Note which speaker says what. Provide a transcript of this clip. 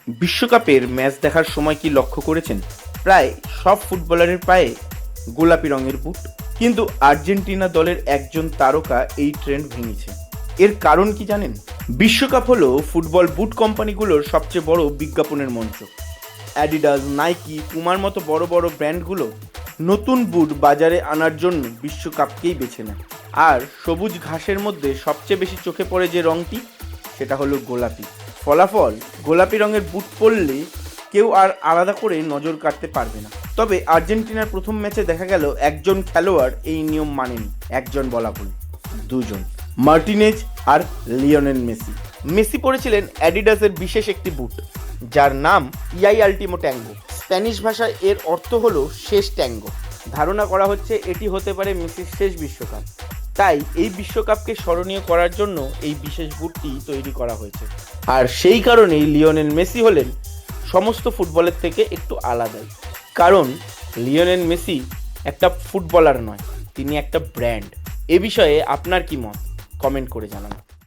Speaker 1: বিশ্বকাপের ম্যাচ দেখার সময় কি লক্ষ্য করেছেন প্রায় সব ফুটবলারের পায়ে গোলাপি রঙের বুট? কিন্তু আর্জেন্টিনা দলের একজন তারকা এই ট্রেন্ড ভেঙেছে। এর কারণ কি জানেন? বিশ্বকাপ হলো ফুটবল বুট কোম্পানিগুলোর সবচেয়ে বড় বিজ্ঞাপনের মঞ্চ। অ্যাডিডাস, নাইকি, পুমার মতো বড় বড় ব্র্যান্ডগুলো নতুন বুট বাজারে আনার জন্য বিশ্বকাপকেই বেছে নেয়। আর সবুজ ঘাসের মধ্যে সবচেয়ে বেশি চোখে পড়ে যে রঙটি, সেটা হলো গোলাপি। ফলাফল, গোলাপি রঙের বুট পরলে কেউ আর আলাদা করে নজর কাটতে পারবে না। তবে আর্জেন্টিনার প্রথম ম্যাচে দেখা গেল একজন খেলোয়াড় এই নিয়ম মানেনি। একজন বলা ভুল, দুজন, মার্টিনেজ আর লিওনেল মেসি। মেসি পরেছিলেন অ্যাডিডাসের বিশেষ একটি বুট, যার নাম ইয়াই আল্টিমো ট্যাঙ্গো। স্প্যানিশ ভাষায় এর অর্থ হলো শেষ ট্যাঙ্গো। ধারণা করা হচ্ছে এটি হতে পারে মেসির শেষ বিশ্বকাপ। তাই এই বিশ্বকাপকে স্মরণীয় করার জন্য এই বিশেষ বুটটি তৈরি করা হয়েছে। আর সেই কারণেই লিওনেল মেসি হলেন সমস্ত ফুটবলের থেকে একটু আলাদাই। কারণ লিওনেল মেসি একটা ফুটবলার নয়, তিনি একটা ব্র্যান্ড। এ বিষয়ে আপনার কি মত? কমেন্ট করে জানান।